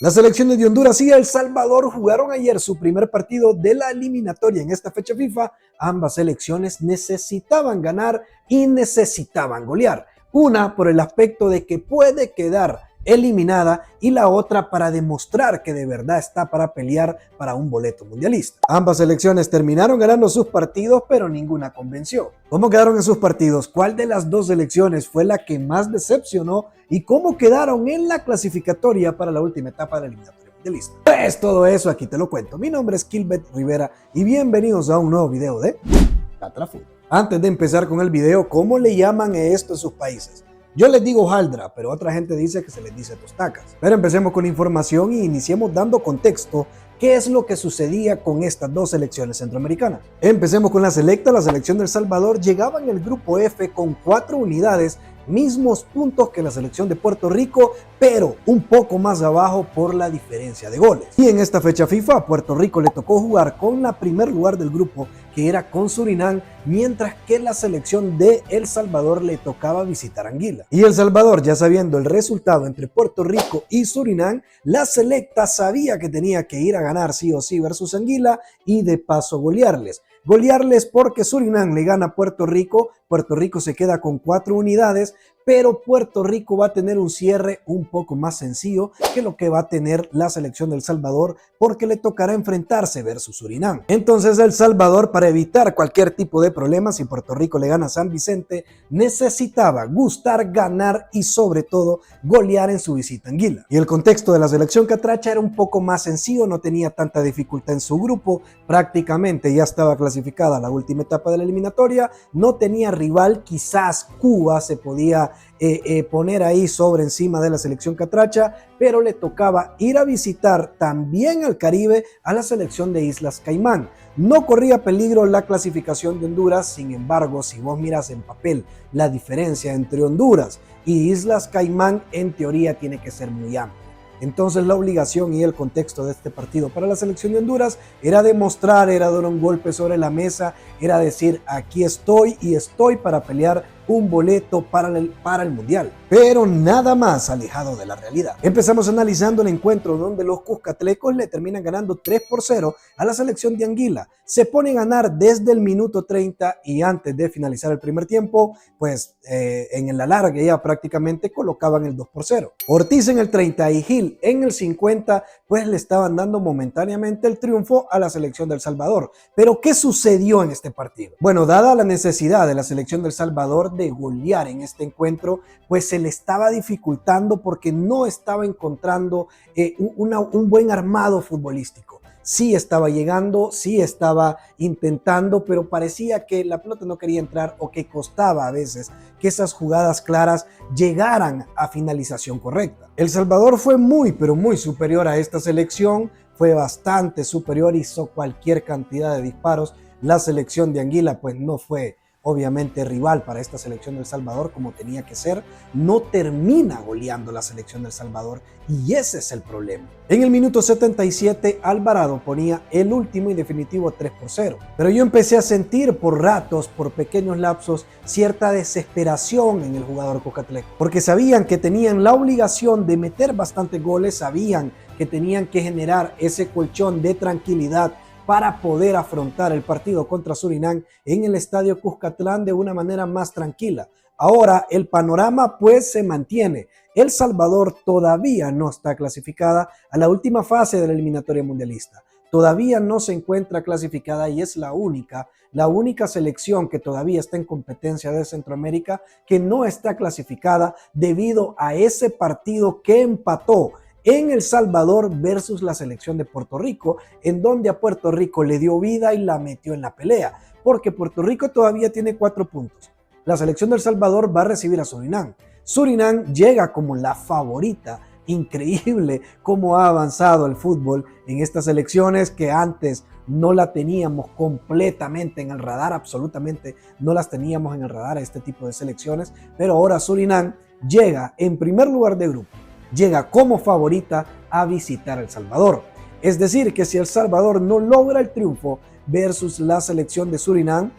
Las selecciones de Honduras y El Salvador jugaron ayer su primer partido de la eliminatoria en esta fecha FIFA. Ambas selecciones necesitaban ganar y necesitaban golear. Una por el aspecto de que puede quedar eliminada y la otra para demostrar que de verdad está para pelear para un boleto mundialista. Ambas selecciones terminaron ganando sus partidos, pero ninguna convenció. ¿Cómo quedaron en sus partidos? ¿Cuál de las dos selecciones fue la que más decepcionó? ¿Y cómo quedaron en la clasificatoria para la última etapa de la eliminatoria mundialista? Pues todo eso aquí te lo cuento. Mi nombre es Kilbert Rivera y bienvenidos a un nuevo video de Catrafut. Antes de empezar con el video, ¿cómo le llaman a esto en sus países? Yo les digo hojaldra, pero otra gente dice que se les dice tostacas. Pero empecemos con la información y iniciemos dando contexto. ¿Qué es lo que sucedía con estas dos selecciones centroamericanas? Empecemos con la selecta. La selección de El Salvador llegaba en el grupo F con 4 unidades, mismos puntos que la selección de Puerto Rico, pero un poco más abajo por la diferencia de goles. Y en esta fecha FIFA a Puerto Rico le tocó jugar con la primer lugar del grupo, que era con Surinam, mientras que la selección de El Salvador le tocaba visitar Anguila. Y El Salvador, ya sabiendo el resultado entre Puerto Rico y Surinam, la selecta sabía que tenía que ir a ganar sí o sí versus Anguila y de paso golearles. Golearles porque Surinam le gana a Puerto Rico se queda con 4 unidades, pero Puerto Rico va a tener un cierre un poco más sencillo que lo que va a tener la selección de El Salvador, porque le tocará enfrentarse versus Surinam. Entonces El Salvador, para evitar cualquier tipo de problemas, si Puerto Rico le gana a San Vicente, necesitaba gustar, ganar y sobre todo golear en su visita a Anguila. Y el contexto de la selección catracha era un poco más sencillo, no tenía tanta dificultad en su grupo, prácticamente ya estaba clasificada a la última etapa de la eliminatoria, no tenía rival, quizás Cuba se podía poner ahí sobre encima de la selección catracha, pero le tocaba ir a visitar también al Caribe a la selección de Islas Caimán. No corría peligro la clasificación de Honduras, sin embargo, si vos miras en papel la diferencia entre Honduras y Islas Caimán, en teoría tiene que ser muy amplia. Entonces la obligación y el contexto de este partido para la selección de Honduras era demostrar, era dar un golpe sobre la mesa, era decir, aquí estoy y estoy para pelear un boleto para el Mundial. Pero nada más alejado de la realidad. Empezamos analizando el encuentro donde los cuscatlecos le terminan ganando 3-0 a la selección de Anguila. Se ponen a ganar desde el minuto 30 y antes de finalizar el primer tiempo, pues en la larga ya prácticamente colocaban el 2-0. Ortiz en el 30 y Gil en el 50, pues le estaban dando momentáneamente el triunfo a la selección de El Salvador. Pero ¿qué sucedió en este partido? Bueno, dada la necesidad de la selección de El Salvador de golear en este encuentro, pues se le estaba dificultando porque no estaba encontrando un buen armado futbolístico. Sí estaba llegando, sí estaba intentando, pero parecía que la pelota no quería entrar o que costaba a veces que esas jugadas claras llegaran a finalización correcta. El Salvador fue muy, pero muy superior a esta selección, fue bastante superior, hizo cualquier cantidad de disparos. La selección de Anguila pues no fue obviamente rival para esta selección de El Salvador como tenía que ser, no termina goleando la selección de El Salvador y ese es el problema. En el minuto 77 Alvarado ponía el último y definitivo 3-0, pero yo empecé a sentir por ratos, por pequeños lapsos, cierta desesperación en el jugador cuscatleco, porque sabían que tenían la obligación de meter bastantes goles, sabían que tenían que generar ese colchón de tranquilidad para poder afrontar el partido contra Surinam en el estadio Cuscatlán de una manera más tranquila. Ahora el panorama pues se mantiene. El Salvador todavía no está clasificada a la última fase de la eliminatoria mundialista. Todavía no se encuentra clasificada y es la única selección que todavía está en competencia de Centroamérica que no está clasificada debido a ese partido que empató en El Salvador versus la selección de Puerto Rico, en donde a Puerto Rico le dio vida y la metió en la pelea, porque Puerto Rico todavía tiene 4 puntos. La selección de El Salvador va a recibir a Surinam. Surinam llega como la favorita. Increíble cómo ha avanzado el fútbol en estas selecciones que antes no la teníamos completamente en el radar, absolutamente no las teníamos en el radar a este tipo de selecciones, pero ahora Surinam llega en primer lugar de grupo. Llega como favorita a visitar El Salvador. Es decir, que si El Salvador no logra el triunfo versus la selección de Surinam,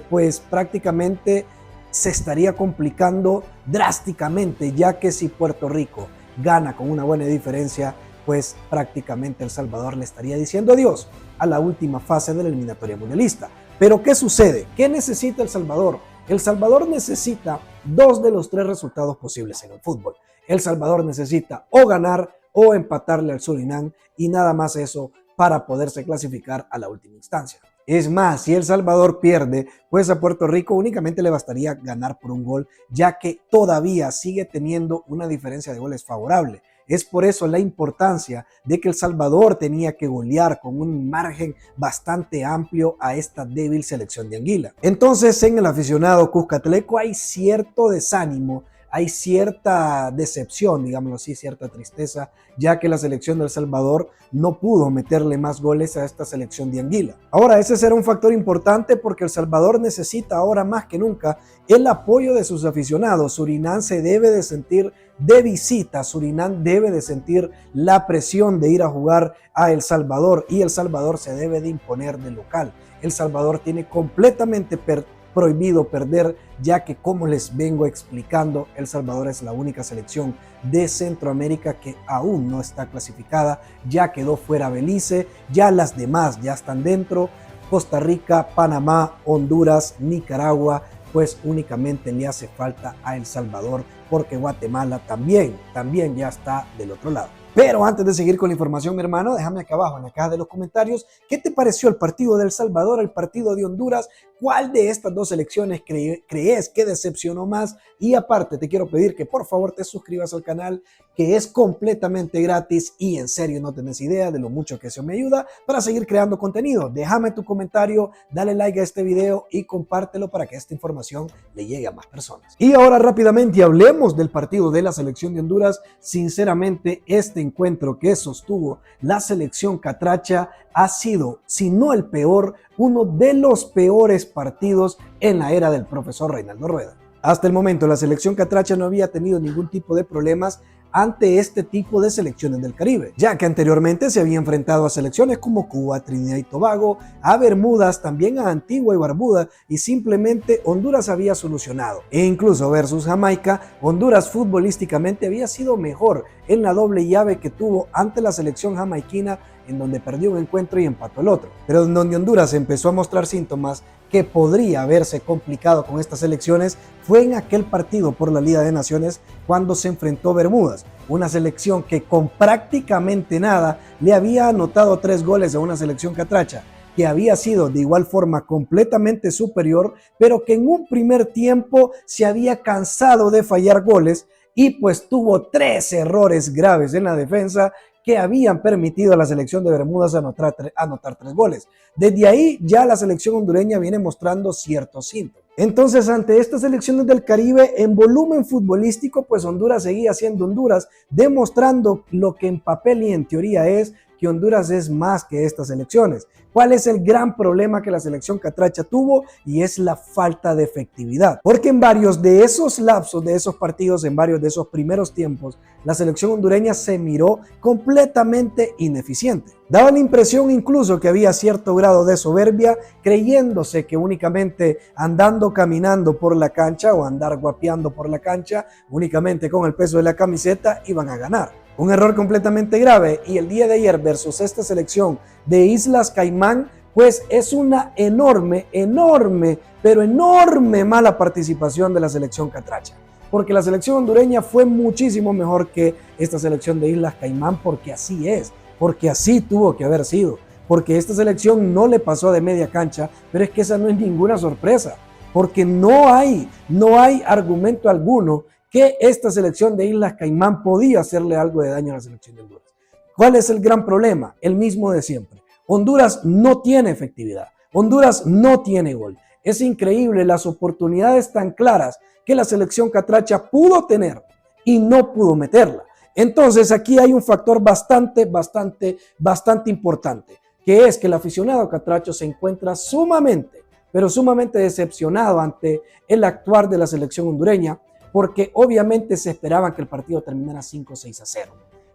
pues prácticamente se estaría complicando drásticamente, ya que si Puerto Rico gana con una buena diferencia, pues prácticamente El Salvador le estaría diciendo adiós a la última fase de la eliminatoria mundialista. Pero ¿qué sucede? ¿Qué necesita El Salvador? El Salvador necesita 2 de los 3 resultados posibles en el fútbol. El Salvador necesita o ganar o empatarle al Surinam y nada más eso para poderse clasificar a la última instancia. Es más, si El Salvador pierde, pues a Puerto Rico únicamente le bastaría ganar por un gol, ya que todavía sigue teniendo una diferencia de goles favorable. Es por eso la importancia de que El Salvador tenía que golear con un margen bastante amplio a esta débil selección de Anguila. Entonces, en el aficionado cuscatleco hay cierto desánimo, hay cierta decepción, digámoslo así, cierta tristeza, ya que la selección de El Salvador no pudo meterle más goles a esta selección de Anguila. Ahora, ese será un factor importante porque El Salvador necesita ahora más que nunca el apoyo de sus aficionados. Surinam se debe de sentir de visita, Surinam debe de sentir la presión de ir a jugar a El Salvador y El Salvador se debe de imponer de local. El Salvador tiene completamente prohibido perder, ya que, como les vengo explicando, El Salvador es la única selección de Centroamérica que aún no está clasificada. Ya quedó fuera Belice, ya las demás ya están dentro. Costa Rica, Panamá, Honduras, Nicaragua, pues únicamente le hace falta a El Salvador porque Guatemala también ya está del otro lado. Pero antes de seguir con la información, mi hermano, déjame acá abajo en la caja de los comentarios qué te pareció el partido de El Salvador, el partido de Honduras. ¿Cuál de estas dos selecciones crees que decepcionó más? Y aparte te quiero pedir que por favor te suscribas al canal, que es completamente gratis y en serio no tenés idea de lo mucho que eso me ayuda para seguir creando contenido. Déjame tu comentario, dale like a este video y compártelo para que esta información le llegue a más personas. Y ahora rápidamente hablemos del partido de la selección de Honduras. Sinceramente, este encuentro que sostuvo la selección catracha ha sido, si no el peor, uno de los peores partidos en la era del profesor Reinaldo Rueda. Hasta el momento la selección catracha no había tenido ningún tipo de problemas ante este tipo de selecciones del Caribe, ya que anteriormente se había enfrentado a selecciones como Cuba, Trinidad y Tobago, a Bermudas, también a Antigua y Barbuda, y simplemente Honduras había solucionado. E incluso versus Jamaica, Honduras futbolísticamente había sido mejor en la doble llave que tuvo ante la selección jamaiquina, en donde perdió un encuentro y empató el otro. Pero en donde Honduras empezó a mostrar síntomas que podría haberse complicado con estas selecciones fue en aquel partido por la Liga de Naciones cuando se enfrentó Bermudas, una selección que con prácticamente nada le había anotado 3 goles a una selección catracha, que había sido de igual forma completamente superior, pero que en un primer tiempo se había cansado de fallar goles y pues tuvo 3 errores graves en la defensa que habían permitido a la selección de Bermudas anotar 3 goles. Desde ahí ya la selección hondureña viene mostrando ciertos síntomas. Entonces, ante estas selecciones del Caribe, en volumen futbolístico, pues Honduras seguía siendo Honduras, demostrando lo que en papel y en teoría es que Honduras es más que estas selecciones. ¿Cuál es el gran problema que la selección catracha tuvo? Y es la falta de efectividad. Porque en varios de esos lapsos, de esos partidos, en varios de esos primeros tiempos, la selección hondureña se miró completamente ineficiente. Daba la impresión incluso que había cierto grado de soberbia, creyéndose que únicamente andando caminando por la cancha o andar guapeando por la cancha, únicamente con el peso de la camiseta, iban a ganar. Un error completamente grave, y el día de ayer versus esta selección de Islas Caimán, pues es una enorme mala participación de la selección catracha. Porque la selección hondureña fue muchísimo mejor que esta selección de Islas Caimán, porque así es, porque así tuvo que haber sido. Porque esta selección no le pasó de media cancha, pero es que esa no es ninguna sorpresa. Porque no hay argumento alguno que esta selección de Islas Caimán podía hacerle algo de daño a la selección de Honduras. ¿Cuál es el gran problema? El mismo de siempre. Honduras no tiene efectividad. Honduras no tiene gol. Es increíble las oportunidades tan claras que la selección catracha pudo tener y no pudo meterla. Entonces aquí hay un factor bastante importante, que es que el aficionado catracho se encuentra sumamente decepcionado ante el actuar de la selección hondureña, porque obviamente se esperaba que el partido terminara 5-6-0.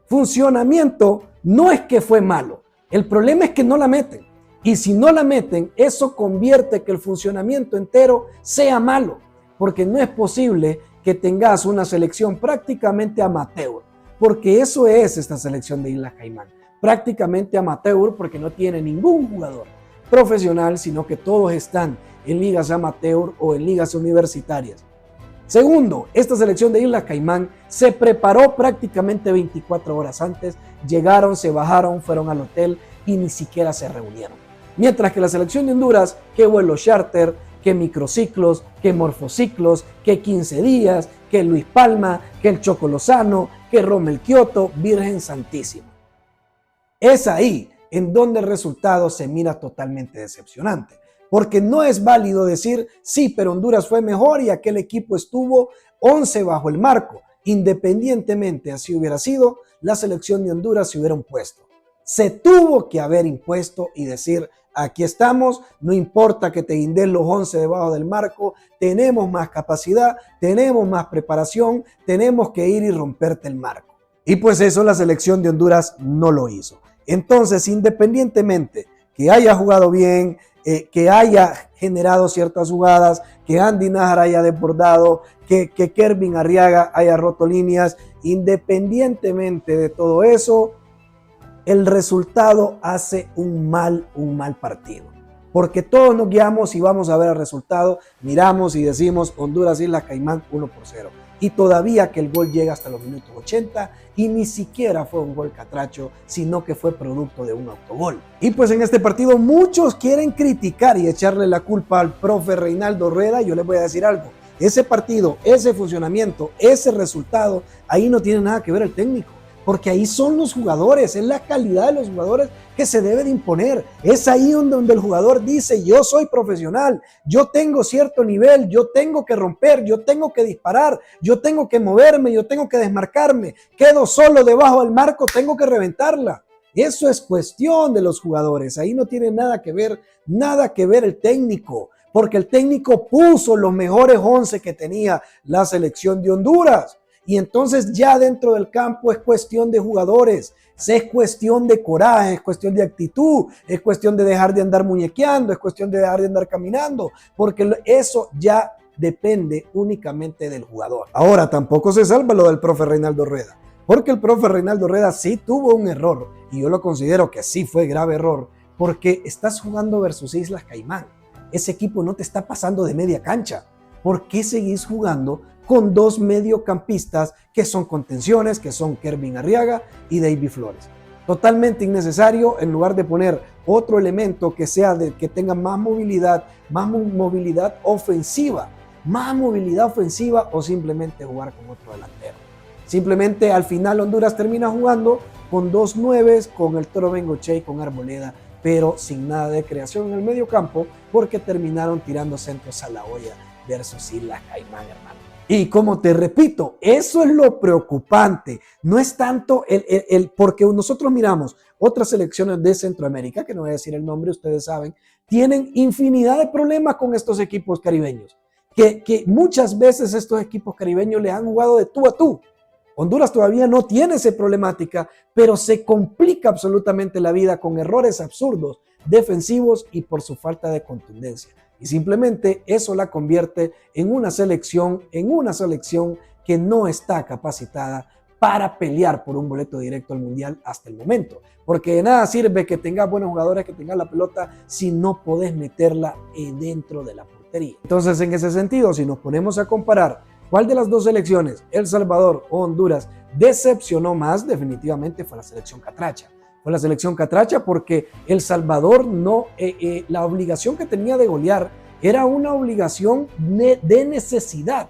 Funcionamiento no es que fue malo, el problema es que no la meten. Y si no la meten, eso convierte que el funcionamiento entero sea malo, porque no es posible que tengas una selección prácticamente amateur, porque eso es esta selección de Islas Caimán. Prácticamente amateur porque no tiene ningún jugador profesional, sino que todos están en ligas amateur o en ligas universitarias. Segundo, esta selección de Islas Caimán se preparó prácticamente 24 horas antes, llegaron, se bajaron, fueron al hotel y ni siquiera se reunieron. Mientras que la selección de Honduras, que vuelo charter, que microciclos, que morfociclos, que 15 días, que Luis Palma, que el Choco Lozano, que Rommel Kioto, Virgen Santísima. Es ahí en donde el resultado se mira totalmente decepcionante. Porque no es válido decir, sí, pero Honduras fue mejor y aquel equipo estuvo 11 bajo el marco. Independientemente así hubiera sido, la selección de Honduras se hubiera impuesto. Se tuvo que haber impuesto y decir, aquí estamos, no importa que te guindes los 11 debajo del marco, tenemos más capacidad, tenemos más preparación, tenemos que ir y romperte el marco. Y pues eso la selección de Honduras no lo hizo. Entonces, independientemente que haya jugado bien, que haya generado ciertas jugadas, que Andy Nájar haya desbordado, que Kervin Arriaga haya roto líneas, independientemente de todo eso, el resultado hace un mal partido. Porque todos nos guiamos y vamos a ver el resultado, miramos y decimos Honduras Islas Caimán 1-0. Y todavía que el gol llega hasta los minutos 80 y ni siquiera fue un gol catracho, sino que fue producto de un autogol. Y pues en este partido muchos quieren criticar y echarle la culpa al profe Reinaldo Rueda. Yo les voy a decir algo, ese partido, ese funcionamiento, ese resultado, ahí no tiene nada que ver el técnico. Porque ahí son los jugadores, es la calidad de los jugadores que se debe de imponer. Es ahí donde el jugador dice, yo soy profesional, yo tengo cierto nivel, yo tengo que romper, yo tengo que disparar, yo tengo que moverme, yo tengo que desmarcarme, quedo solo debajo del marco, tengo que reventarla. Eso es cuestión de los jugadores, ahí no tiene nada que ver el técnico, porque el técnico puso los mejores 11 que tenía la selección de Honduras. Y entonces ya dentro del campo es cuestión de jugadores, es cuestión de coraje, es cuestión de actitud, es cuestión de dejar de andar muñequeando, es cuestión de dejar de andar caminando, porque eso ya depende únicamente del jugador. Ahora, tampoco se salva lo del profe Reinaldo Rueda, porque el profe Reinaldo Rueda sí tuvo un error, y yo lo considero que sí fue grave error, porque estás jugando versus Islas Caimán. Ese equipo no te está pasando de media cancha. ¿Por qué seguís jugando con dos mediocampistas que son contenciones, que son Kervin Arriaga y David Flores? Totalmente innecesario, en lugar de poner otro elemento que que tenga más movilidad ofensiva o simplemente jugar con otro delantero. Simplemente al final Honduras termina jugando con dos nueves, con el Toro Bengoche y con Arboleda, pero sin nada de creación en el medio campo porque terminaron tirando centros a la olla versus Islas Caimán, hermano. Y como te repito, eso es lo preocupante. No es tanto porque nosotros miramos otras selecciones de Centroamérica, que no voy a decir el nombre, ustedes saben, tienen infinidad de problemas con estos equipos caribeños, que muchas veces estos equipos caribeños le han jugado de tú a tú. Honduras todavía no tiene esa problemática, pero se complica absolutamente la vida con errores absurdos, defensivos y por su falta de contundencia. Y simplemente eso la convierte en una selección que no está capacitada para pelear por un boleto directo al Mundial hasta el momento. Porque de nada sirve que tengas buenos jugadores, que tengas la pelota, si no podés meterla dentro de la portería. Entonces, en ese sentido, si nos ponemos a comparar cuál de las dos selecciones, El Salvador o Honduras, decepcionó más, definitivamente fue la selección catracha. Fue la selección catracha porque El Salvador la obligación que tenía de golear era una obligación de necesidad.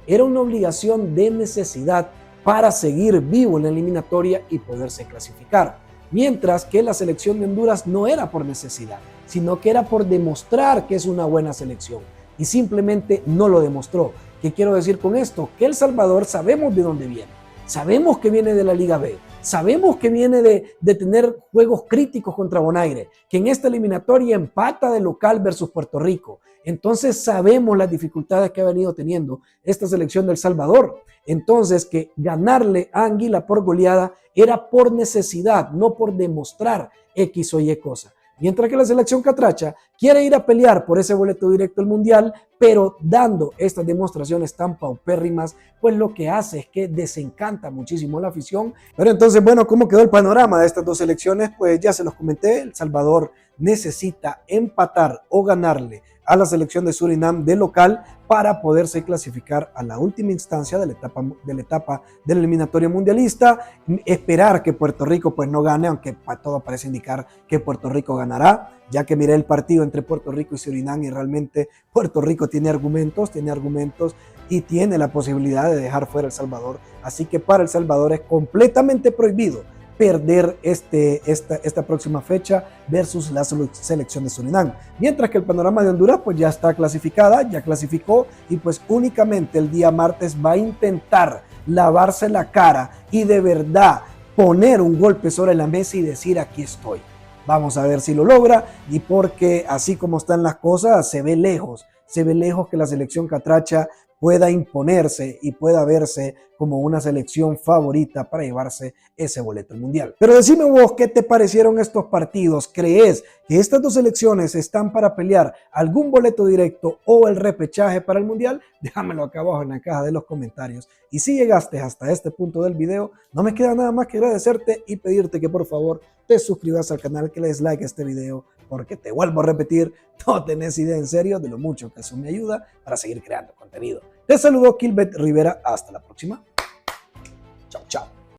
Era una obligación de necesidad para seguir vivo en la eliminatoria y poderse clasificar. Mientras que la selección de Honduras no era por necesidad, sino que era por demostrar que es una buena selección. Y simplemente no lo demostró. ¿Qué quiero decir con esto? Que El Salvador sabemos de dónde viene. Sabemos que viene de la Liga B. Sabemos que viene de tener juegos críticos contra Bonaire, que en esta eliminatoria empata de local versus Puerto Rico. Entonces sabemos las dificultades que ha venido teniendo esta selección de El Salvador. Entonces que ganarle a Anguila por goleada era por necesidad, no por demostrar X o Y cosa. mientras que la selección catracha quiere ir a pelear por ese boleto directo al Mundial, pero dando estas demostraciones tan paupérrimas, pues lo que hace es que desencanta muchísimo la afición. Pero entonces, bueno, ¿cómo quedó el panorama de estas dos selecciones? Pues ya se los comenté, El Salvador necesita empatar o ganarle a la selección de Surinam de local para poderse clasificar a la última instancia de la etapa de la eliminatoria mundialista. Esperar que Puerto Rico pues no gane, aunque todo parece indicar que Puerto Rico ganará, ya que miré el partido entre Puerto Rico y Surinam y realmente Puerto Rico tiene argumentos y tiene la posibilidad de dejar fuera a El Salvador. Así que para El Salvador es completamente prohibido perder esta próxima fecha versus la selección de Surinam. Mientras que el panorama de Honduras pues ya está clasificada, ya clasificó y pues únicamente el día martes va a intentar lavarse la cara y de verdad poner un golpe sobre la mesa y decir aquí estoy. Vamos a ver si lo logra y porque así como están las cosas se ve lejos que la selección catracha pueda imponerse y pueda verse como una selección favorita para llevarse ese boleto al Mundial. Pero decime vos, ¿qué te parecieron estos partidos? ¿Crees que estas dos selecciones están para pelear algún boleto directo o el repechaje para el Mundial? Déjamelo acá abajo en la caja de los comentarios. Y si llegaste hasta este punto del video, no me queda nada más que agradecerte y pedirte que por favor te suscribas al canal, que le des like a este video, porque te vuelvo a repetir, no tenés idea en serio de lo mucho que eso me ayuda para seguir creando contenido. Te saludo Kilbert Rivera, hasta la próxima. Chao, chao.